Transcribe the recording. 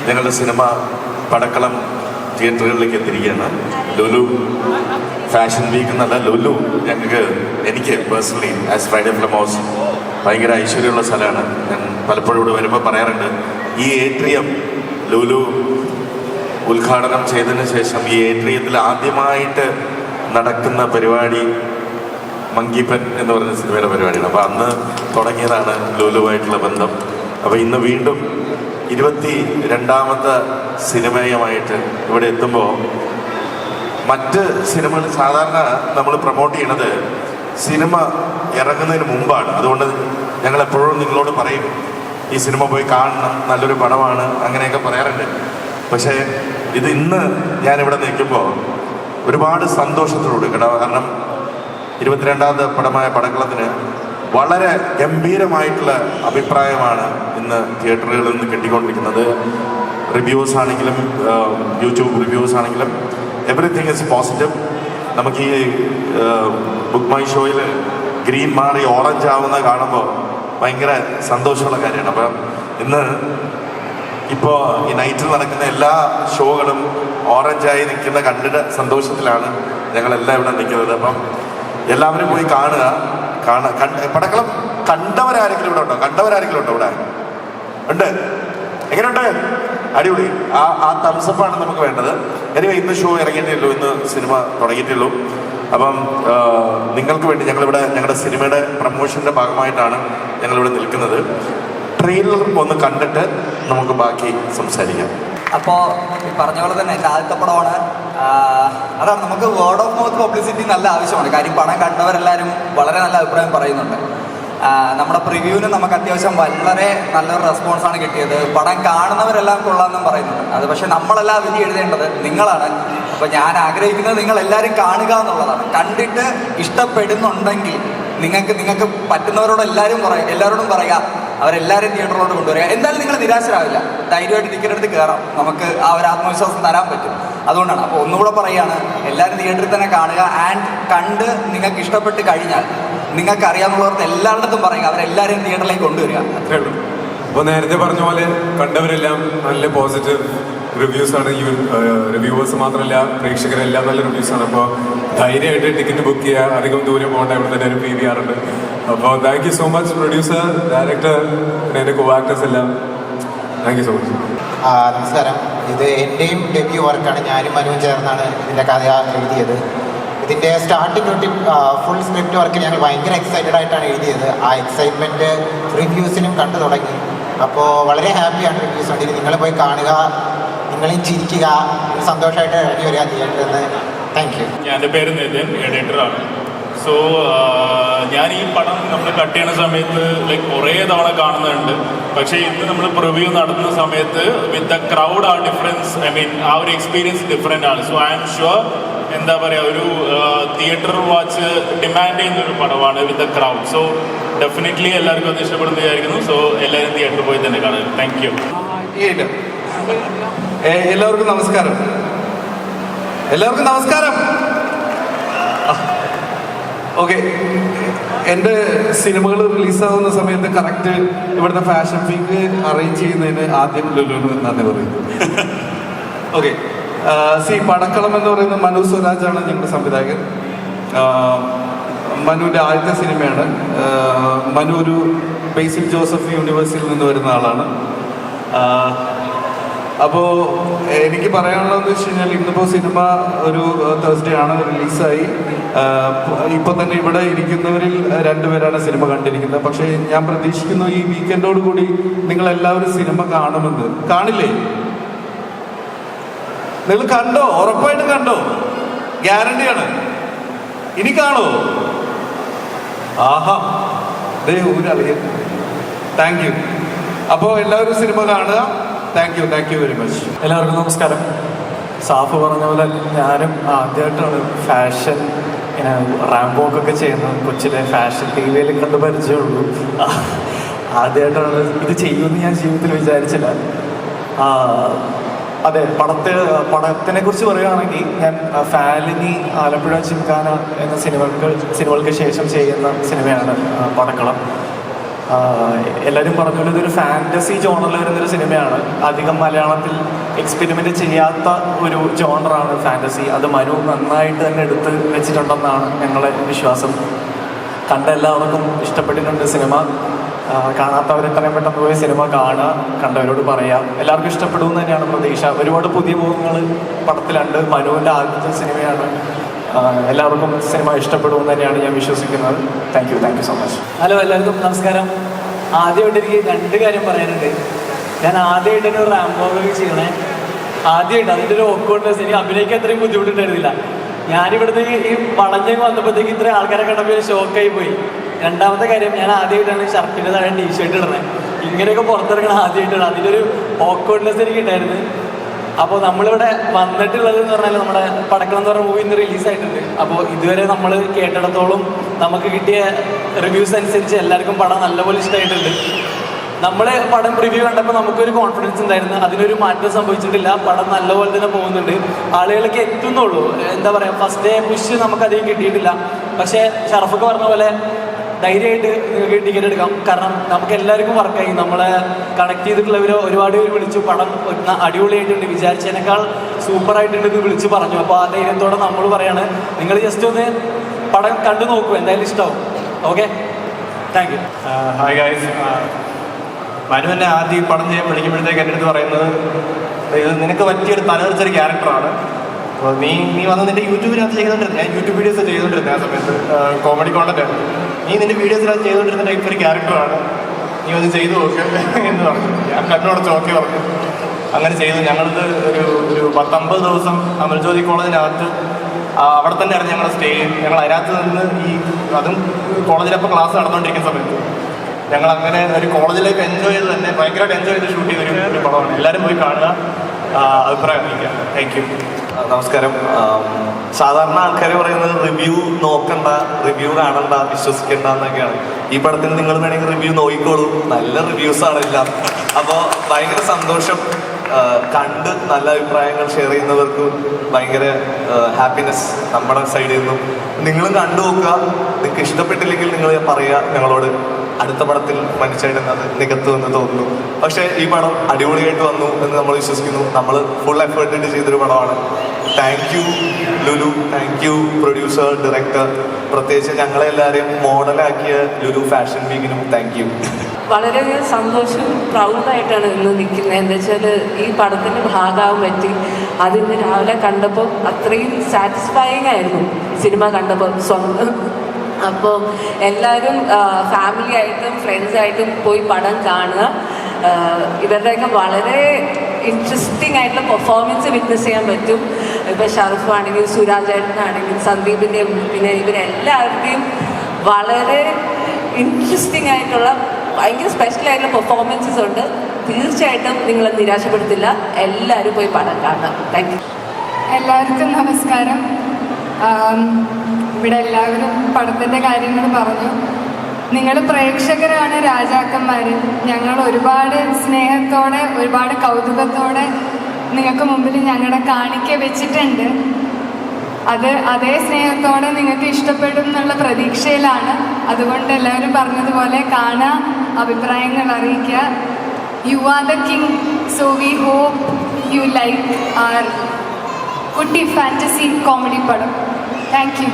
ഞങ്ങളുടെ സിനിമ പടക്കളം തിയേറ്ററുകളിലേക്ക് എത്തിയിരിക്കുകയാണ്. ലുലു ഫാഷൻ വീക്ക് എന്നല്ല, ലുലു എനിക്ക് personally as Friday film house ഭയങ്കര ഐശ്വര്യമുള്ള സ്ഥലമാണ്. ഞാൻ പലപ്പോഴും ഇവിടെ വരുമ്പോൾ പറയാറുണ്ട്, ഈ ഏട്രിയം ലുലു ഉദ്ഘാടനം ചെയ്തതിന് ശേഷം ഈ ഏട്രിയത്തിൽ ആദ്യമായിട്ട് നടക്കുന്ന പരിപാടി മങ്കിപ്പൻ എന്ന് പറയുന്ന സിനിമയുടെ പരിപാടിയാണ്. അപ്പോൾ അന്ന് തുടങ്ങിയതാണ് ലുലുവായിട്ടുള്ള ബന്ധം. അപ്പോൾ ഇന്ന് വീണ്ടും 22ാമത്തെ സിനിമയുമായിട്ട് ഇവിടെ എത്തുമ്പോൾ, മറ്റ് സിനിമകൾ സാധാരണ നമ്മൾ പ്രൊമോട്ട് ചെയ്യണത് സിനിമ ഇറങ്ങുന്നതിന് മുമ്പാണ്. അതുകൊണ്ട് ഞങ്ങൾ എപ്പോഴും നിങ്ങളോട് പറയും, ഈ സിനിമ പോയി കാണണം, നല്ലൊരു പടമാണ്, അങ്ങനെയൊക്കെ പറയാറുണ്ട്. പക്ഷേ ഇത് ഇന്ന് ഞാനിവിടെ നിൽക്കുമ്പോൾ ഒരുപാട് സന്തോഷത്തോടുകൂടി, കാരണം 22ാമത്തെ പടമായ പടക്കളത്തിന് വളരെ ഗംഭീരമായിട്ടുള്ള അഭിപ്രായമാണ് ഇന്ന് തിയേറ്ററുകളിൽ നിന്ന് കിട്ടിക്കൊണ്ടിരിക്കുന്നത്. റിവ്യൂസ് ആണെങ്കിലും യൂട്യൂബ് റിവ്യൂസ് ആണെങ്കിലും എവറിത്തിങ് ഇസ് പോസിറ്റീവ്. നമുക്ക് ഈ ബുക്ക് മൈ ഷോയിൽ ഗ്രീൻ മാറി ഓറഞ്ച് ആവുന്ന കാണുമ്പോൾ ഭയങ്കര സന്തോഷമുള്ള കാര്യമാണ്. അപ്പം ഇന്ന് ഇപ്പോൾ ഈ നൈറ്റിൽ നടക്കുന്ന എല്ലാ ഷോകളും ഓറഞ്ചായി നിൽക്കുന്ന കണ്ടിട്ട് സന്തോഷത്തിലാണ് ഞങ്ങളെല്ലാം ഇവിടെ നിൽക്കുന്നത്. അപ്പം എല്ലാവരും പോയി കാണുക. പടക്കളം കണ്ടവരാരെങ്കിലും ഇവിടെ ഉണ്ടോ? ഇവിടെ ഉണ്ട്? എങ്ങനെയുണ്ട്? അടിപൊളി. ആ തംസപ്പാണ് നമുക്ക് വേണ്ടത്. എനിവേ, ഇന്ന് ഷോ ഇറങ്ങിയിട്ടേ ഉള്ളൂ, ഇന്ന് സിനിമ തുടങ്ങിയിട്ടുള്ളൂ. അപ്പം നിങ്ങൾക്ക് വേണ്ടി ഞങ്ങളുടെ സിനിമയുടെ പ്രമോഷൻ്റെ ഭാഗമായിട്ടാണ് ഞങ്ങളിവിടെ നിൽക്കുന്നത്. ട്രെയിലർ ഒന്ന് കണ്ടിട്ട് നമുക്ക് ബാക്കി സംസാരിക്കാം. അപ്പോൾ ഈ പറഞ്ഞ പോലെ തന്നെ എൻ്റെ ആദ്യത്തെ പടമാണ്. അതാണ്, നമുക്ക് വേർഡ് ഓഫ് മൗത്ത് പബ്ലിസിറ്റി നല്ല ആവശ്യമാണ്. കാര്യം പടം കണ്ടവരെല്ലാവരും വളരെ നല്ല അഭിപ്രായം പറയുന്നുണ്ട്. നമ്മുടെ പ്രിവ്യൂവിന് നമുക്ക് അത്യാവശ്യം വളരെ നല്ലൊരു റെസ്പോൺസാണ് കിട്ടിയത്. പടം കാണുന്നവരെല്ലാം കൊള്ളാമെന്നും പറയുന്നുണ്ട്. അത് പക്ഷേ നമ്മളെല്ലാം വിധി എഴുതേണ്ടത് നിങ്ങളാണ്. അപ്പോൾ ഞാൻ ആഗ്രഹിക്കുന്നത് നിങ്ങളെല്ലാവരും കാണുക എന്നുള്ളതാണ്. കണ്ടിട്ട് ഇഷ്ടപ്പെടുന്നുണ്ടെങ്കിൽ നിങ്ങൾക്ക് പറ്റുന്നവരോട് എല്ലാവരോടും പറയുക, അവരെല്ലാവരും തിയേറ്ററിലോട്ട് കൊണ്ടുവരിക. എന്തായാലും നിങ്ങൾ നിരാശരാവില്ല. ധൈര്യമായിട്ട് ടിക്കറ്റ് എടുത്ത് കയറാം. നമുക്ക് ആ ഒരു ആത്മവിശ്വാസം തരാൻ പറ്റും. അതുകൊണ്ടാണ്. അപ്പോൾ ഒന്നുകൂടെ പറയുകയാണ്, എല്ലാവരും തിയേറ്ററിൽ തന്നെ കാണുക. ആൻഡ് കണ്ട് നിങ്ങൾക്ക് ഇഷ്ടപ്പെട്ട് കഴിഞ്ഞാൽ നിങ്ങൾക്ക് അറിയാവുന്നവർക്ക് എല്ലായിടത്തും പറയുക, അവരെല്ലാവരും തിയേറ്ററിലേക്ക് കൊണ്ടുവരിക. അത്രേ ഉള്ളൂ. അപ്പോൾ നേരത്തെ പറഞ്ഞ പോലെ കണ്ടവരെല്ലാം നല്ല പോസിറ്റീവ് റിവ്യൂസാണ്. റിവ്യൂവേഴ്സ് മാത്രമല്ല, പ്രേക്ഷകരെല്ലാം നല്ല റിവ്യൂസാണ്. അപ്പോൾ ധൈര്യമായിട്ട് ടിക്കറ്റ് ബുക്ക് ചെയ്യുക. അധികം ദൂരം പോകേണ്ട, ഇവിടെ തന്നെ ഒരു PVR ഉണ്ട്. അപ്പോൾ thank you so much producer, director, പിന്നെ എൻ്റെ കോ ആക്ടേഴ്സ് എല്ലാം. Thank you so much. നമസ്കാരം. ഇത് എൻ്റെയും ഡെബ്യൂ വർക്കാണ്. ഞാനും മനുവും ചേർന്നാണ് ഇതിൻ്റെ കഥ എഴുതിയത്. ഇതിൻ്റെ സ്റ്റാർട്ടിംഗ് തൊട്ട് ഫുൾ സ്ക്രിപ്റ്റ് വർക്ക് ഞങ്ങൾ ഭയങ്കര എക്സൈറ്റഡ് ആയിട്ടാണ് എഴുതിയത്. ആ എക്സൈറ്റ്മെൻറ്റ് റിവ്യൂസിനും കണ്ടു തുടങ്ങി. അപ്പോൾ വളരെ ഹാപ്പിയാണ് റിവ്യൂസ് കണ്ടിട്ട്. നിങ്ങൾ പോയി കാണുക, നിങ്ങളും ചിരിക്കുക, സന്തോഷമായിട്ട് ഇറങ്ങി വരിക തിയേറ്ററിൽ നിന്ന്. Thank you. എൻ്റെ പേര് നിതിൻ, എഡിറ്ററാണ്. സോ ഞാൻ ഈ പടം നമ്മൾ കട്ട് ചെയ്യുന്ന സമയത്ത് കുറേ തവണ കാണുന്നുണ്ട്. പക്ഷേ ഇന്ന് നമ്മൾ പ്രിവ്യൂ നടത്തുന്ന സമയത്ത് വിത്ത് ദ ക്രൗഡ് ആ ഡിഫറൻസ്, ആ ഒരു എക്സ്പീരിയൻസ് ഡിഫറെൻ്റ് ആണ്. സോ ഐ ആം ഷുവർ, എന്താ പറയുക, ഒരു തിയേറ്റർ വാച്ച് ഡിമാൻഡ് ചെയ്യുന്ന ഒരു പടമാണ് with the crowd. So definitely എല്ലാവർക്കും അത് ഇഷ്ടപ്പെടുന്നു വിചാരിക്കുന്നു. സോ എല്ലാവരും തിയേറ്ററിൽ പോയി തന്നെ കാണുക. Thank U. എല്ലാവർക്കും നമസ്കാരം. ഓക്കെ, എൻ്റെ സിനിമകൾ റിലീസാവുന്ന സമയത്ത് കറക്റ്റ് ഇവിടുത്തെ ഫാഷൻ വീക്ക് അറേഞ്ച് ചെയ്യുന്നതിന് ആദ്യം ലുലുവിന് നന്ദി പറയുന്നു. ഓക്കെ, പടക്കളം എന്ന് പറയുന്നത് മനു സ്വരാജാണ് ഞങ്ങളുടെ സംവിധായകൻ. മനുവിൻ്റെ ആദ്യത്തെ സിനിമയാണ്. മനു ഒരു ബേസിൽ ജോസഫ് യൂണിവേഴ്സിറ്റിയിൽ നിന്ന് വരുന്ന ആളാണ്. അപ്പോൾ എനിക്ക് പറയാനുള്ളതെന്ന് വെച്ച് കഴിഞ്ഞാൽ, ഇന്നിപ്പോൾ സിനിമ ഒരു തേഴ്സ്ഡേ ആണ് റിലീസായി. ഇപ്പോൾ തന്നെ ഇവിടെ ഇരിക്കുന്നവരിൽ 2 പേരാണ് സിനിമ കണ്ടിരിക്കുന്നത്. പക്ഷേ ഞാൻ പ്രതീക്ഷിക്കുന്നു ഈ വീക്കെൻഡോട് കൂടി നിങ്ങളെല്ലാവരും സിനിമ കാണുമെന്ന്. കാണില്ലേ? നിങ്ങൾ കണ്ടോ? ഉറപ്പായിട്ട് കണ്ടോ? ഗ്യാരണ്ടിയാണ്. ഇനി കാണോ? ആഹാ, ഊരറിയാം. Thank you. അപ്പോൾ എല്ലാവരും സിനിമ കാണുക. Thank you very much. എല്ലാവർക്കും നമസ്കാരം. സാഫ് പറഞ്ഞ പോലെ ഞാനും ആദ്യമായിട്ടാണ് ഫാഷൻ ഇങ്ങനെ റാംബോക്കൊക്കെ ചെയ്യുന്നത്. കൊച്ചിലെ ഫാഷൻ TV-യിൽ കണ്ട് പരിചയമുള്ളൂ. ആദ്യമായിട്ടാണ് ഇത് ചെയ്യുമെന്ന് ഞാൻ ജീവിതത്തിൽ വിചാരിച്ചില്ല. അതെ, പടത്തിനെ കുറിച്ച് പറയുകയാണെങ്കിൽ, ഞാൻ ഫാലിനി, ആലപ്പുഴ ചിംഖാന എന്ന സിനിമകൾക്ക് ശേഷം ചെയ്യുന്ന സിനിമയാണ് പടക്കളം. എല്ലാവരും പറഞ്ഞ പോലെ ഇതൊരു ഫാൻറ്റസി ജോണറിൽ വരുന്നൊരു സിനിമയാണ്. അധികം മലയാളത്തിൽ എക്സ്പെരിമെൻ്റ് ചെയ്യാത്ത ഒരു ജോണറാണ് ഫാൻറ്റസി. അത് മനു നന്നായിട്ട് തന്നെ എടുത്ത് വെച്ചിട്ടുണ്ടെന്നാണ് ഞങ്ങളുടെ വിശ്വാസം. കണ്ട എല്ലാവർക്കും ഇഷ്ടപ്പെട്ടിട്ടുണ്ട് സിനിമ. കാണാത്തവരെത്രയും പെട്ടെന്ന് പോയി സിനിമ കാണുക, കണ്ടവരോട് പറയാം. എല്ലാവർക്കും ഇഷ്ടപ്പെടുമെന്ന് തന്നെയാണ് പ്രതീക്ഷ. ഒരുപാട് പുതിയ മുഖങ്ങൾ പടത്തിലുണ്ട്. മനുവിൻ്റെ ആദ്യത്തെ സിനിമയാണ്. എല്ലാവർക്കും സിനിമ ഇഷ്ടപ്പെടുമെന്ന് തന്നെയാണ് ഞാൻ വിശ്വസിക്കുന്നത്. Thank you so much. Hello, എല്ലാവർക്കും നമസ്കാരം. ആദ്യമായിട്ട് എനിക്ക് 2 കാര്യം പറയാനുണ്ട്. ഞാൻ ആദ്യമായിട്ട് ഒരു റാംബോഗ് ചെയ്യണേ. ആദ്യമായിട്ട് അതിൻ്റെ ഒരു ഓക്വേർഡ്നെസ്, എനിക്ക് അഭിനയിക്കാൻ അത്രയും ബുദ്ധിമുട്ടുണ്ടായിരുന്നില്ല. ഞാനിവിടുന്ന് ഈ വളഞ്ഞങ്ങ് വന്നപ്പോഴത്തേക്ക് ഇത്രയും ആൾക്കാരെ കണ്ടപ്പോൾ ഷോക്കായി പോയി. രണ്ടാമത്തെ കാര്യം, ഞാൻ ആദ്യമായിട്ടാണ് ഷർട്ടിൻ്റെ താഴെ ടീഷർട്ട് ഇടുന്നത്. ഇങ്ങനെയൊക്കെ പുറത്തിറങ്ങണം ആദ്യമായിട്ടാണ്. അതിൻ്റെ ഒരു ഓക്വേർഡ്നെസ് എനിക്ക് ഉണ്ടായിരുന്നു. അപ്പോൾ നമ്മളിവിടെ വന്നിട്ടുള്ളത് എന്ന് പറഞ്ഞാൽ നമ്മുടെ പടക്കളം എന്ന് പറഞ്ഞ മൂവി ഇന്ന് റിലീസായിട്ടുണ്ട്. അപ്പോൾ ഇതുവരെ നമ്മൾ കേട്ടിടത്തോളം നമുക്ക് കിട്ടിയ റിവ്യൂസ് അനുസരിച്ച് എല്ലാവർക്കും പടം നല്ലപോലെ ഇഷ്ടമായിട്ടുണ്ട്. നമ്മൾ പടം റിവ്യൂ കണ്ടപ്പോൾ നമുക്കൊരു കോൺഫിഡൻസ് ഉണ്ടായിരുന്നു. അതിനൊരു മാറ്റം സംഭവിച്ചിട്ടില്ല. പടം നല്ലപോലെ തന്നെ പോകുന്നുണ്ട്. ആളുകൾക്ക് എത്തുന്നുള്ളൂ. എന്താ പറയുക, ഫസ്റ്റ് ഡേ പുഷ് നമുക്കധികം കിട്ടിയിട്ടില്ല. പക്ഷേ ഷറഫൊക്കെ പറഞ്ഞ പോലെ ധൈര്യമായിട്ട് നിങ്ങൾക്ക് ടിക്കറ്റ് എടുക്കാം. കാരണം നമുക്ക് എല്ലാവർക്കും വർക്കായി. നമ്മളെ കണക്ട് ചെയ്തിട്ടുള്ളവർ ഒരുപാട് പേര് വിളിച്ചു, പടം അടിപൊളിയായിട്ടുണ്ട്, വിചാരിച്ചതിനേക്കാൾ സൂപ്പറായിട്ടുണ്ട് എന്ന് വിളിച്ച് പറഞ്ഞു. അപ്പോൾ ആ ധൈര്യത്തോടെ നമ്മൾ പറയാണ്, നിങ്ങൾ ജസ്റ്റ് ഒന്ന് പടം കണ്ടു നോക്കൂ, എന്തായാലും ഇഷ്ടമാവും. Okay, thank you. Hi guys. Manu എന്നെ ആദ്യം പടം ചെയ്യാൻ വിളിക്കുമ്പോഴത്തേക്ക് എൻ്റെ അടുത്ത് പറയുന്നത്, ഇത് നിനക്ക് പറ്റിയൊരു തലതെറിച്ചൊരു ക്യാരക്ടറാണ്. അപ്പോൾ നീ വന്ന് നിൻ്റെ യൂട്യൂബിനകത്ത് ചെയ്തുകൊണ്ടിരുന്നത്, ഞാൻ യൂട്യൂബ് വീഡിയോസ് ചെയ്തുകൊണ്ടിരുന്നത് ആ സമയത്ത്, കോമഡി കോണ്ടന്റ്. നീ നിൻ്റെ വീഡിയോസിനകത്ത് ചെയ്തുകൊണ്ടിരുന്ന ടൈപ്പ് ഒരു ക്യാരക്ടറാണ്, നീ ഒന്ന് ചെയ്തു നോക്ക് എന്ന് പറഞ്ഞു. ഞാൻ കണ്ണോട് ചോക്കി പറഞ്ഞു. അങ്ങനെ ചെയ്തു. ഞങ്ങളിത് ഒരു 10-50 ദിവസം അമൽജ്യോതി കോളേജിനകത്ത് അവിടെ തന്നെയായിരുന്നു ഞങ്ങളുടെ സ്റ്റേ. ഞങ്ങൾ അതിനകത്ത് നിന്ന് അതും കോളേജിലപ്പോൾ ക്ലാസ് നടന്നുകൊണ്ടിരിക്കുന്ന സമയത്ത് ഞങ്ങൾ അങ്ങനെ ഒരു കോളേജ് ലൈഫ് എൻജോയ് ചെയ്ത് തന്നെ ഭയങ്കരമായിട്ട് എൻജോയ് ചെയ്ത് ഷൂട്ട് ചെയ്തൊരു പടമാണ്. എല്ലാവരും പോയി കാണുക, അഭിപ്രായം അറിയിക്കുക. Thank you. നമസ്കാരം. സാധാരണ ആൾക്കാർ പറയുന്നത് റിവ്യൂ നോക്കണ്ട, റിവ്യൂ കാണണ്ട, വിശ്വസിക്കണ്ട എന്നൊക്കെയാണ്. ഈ പടത്തിന് നിങ്ങൾ വേണമെങ്കിൽ റിവ്യൂ നോക്കിക്കോളൂ. നല്ല റിവ്യൂസാണ് എല്ലാം. അപ്പോൾ ഭയങ്കര സന്തോഷം. കണ്ട് നല്ല അഭിപ്രായങ്ങൾ ഷെയർ ചെയ്യുന്നവർക്ക് ഭയങ്കര ഹാപ്പിനെസ് നമ്മുടെ സൈഡിൽ നിന്നും. നിങ്ങളും കണ്ടു നോക്കുക. നിങ്ങൾക്ക് ഇഷ്ടപ്പെട്ടില്ലെങ്കിൽ നിങ്ങൾ പറയുക ഞങ്ങളോട്. അടുത്ത പടത്തിൽ മനുഷ്യരുടെ അത് നികത്തുമെന്ന് തോന്നുന്നു. പക്ഷേ ഈ പടം അടിപൊളിയായിട്ട് വന്നു എന്ന് നമ്മൾ വിശ്വസിക്കുന്നു. നമ്മൾ ഫുൾ എഫേർട്ട് ഇട്ട് ചെയ്തൊരു പടമാണ്. Thank you Lulu, thank you producer, director, പ്രത്യേകിച്ച് ഞങ്ങളെല്ലാവരെയും മോഡലാക്കിയ ലുലു ഫാഷൻ വീക്കിനും താങ്ക് യു. വളരെയധികം സന്തോഷവും പ്രൗഡായിട്ടാണ് ഇന്ന് നിൽക്കുന്നത്. എന്താ വെച്ചാൽ ഈ പടത്തിൻ്റെ ഭാഗമാകാൻ പറ്റി. അതിന്ന് രാവിലെ കണ്ടപ്പോൾ അത്രയും സാറ്റിസ്ഫൈയിങ് ആയിരുന്നു സിനിമ കണ്ടപ്പോൾ സ്വന്തം. അപ്പോൾ എല്ലാവരും ഫാമിലി ആയിട്ടും ഫ്രണ്ട്സായിട്ടും പോയി പടം കാണുക. ഇവരുടെയൊക്കെ വളരെ ഇൻട്രസ്റ്റിംഗ് ആയിട്ടുള്ള പെർഫോമൻസ് വിറ്റ്നസ് ചെയ്യാൻ പറ്റും. ഇപ്പോൾ ഷറഫ് ആണെങ്കിൽ, സുരാജേട്ടനാണെങ്കിൽ, സന്ദീപിൻ്റെയും പിന്നെ ഇവരെല്ലാവരുടെയും വളരെ ഇൻട്രസ്റ്റിംഗ് ആയിട്ടുള്ള ഭയങ്കര സ്പെഷ്യൽ ആയിട്ടുള്ള പെർഫോമൻസസ് ഉണ്ട്. തീർച്ചയായിട്ടും നിങ്ങളെ നിരാശപ്പെടുത്തില്ല. എല്ലാവരും പോയി പടം കാണാം. Thank you. എല്ലാവർക്കും നമസ്കാരം. ഇവിടെ എല്ലാവരും പടത്തിൻ്റെ കാര്യങ്ങൾ പറഞ്ഞു. നിങ്ങൾ പ്രേക്ഷകരാണ് രാജാക്കന്മാർ. ഞങ്ങൾ ഒരുപാട് സ്നേഹത്തോടെ ഒരുപാട് കൗതുകത്തോടെ നിങ്ങൾക്ക് മുമ്പിൽ ഞങ്ങളുടെ കാണിക്ക വെച്ചിട്ടുണ്ട്. അതേ സ്നേഹത്തോടെ നിങ്ങൾക്ക് ഇഷ്ടപ്പെടും എന്നുള്ള പ്രതീക്ഷയിലാണ്. അതുകൊണ്ട് എല്ലാവരും പറഞ്ഞതുപോലെ കാണാൻ അഭിപ്രായങ്ങൾ അറിയിക്കുക. You are the king, so we hope you like our കുട്ടി ഫാൻറ്റസി കോമഡി പടം. Thank U.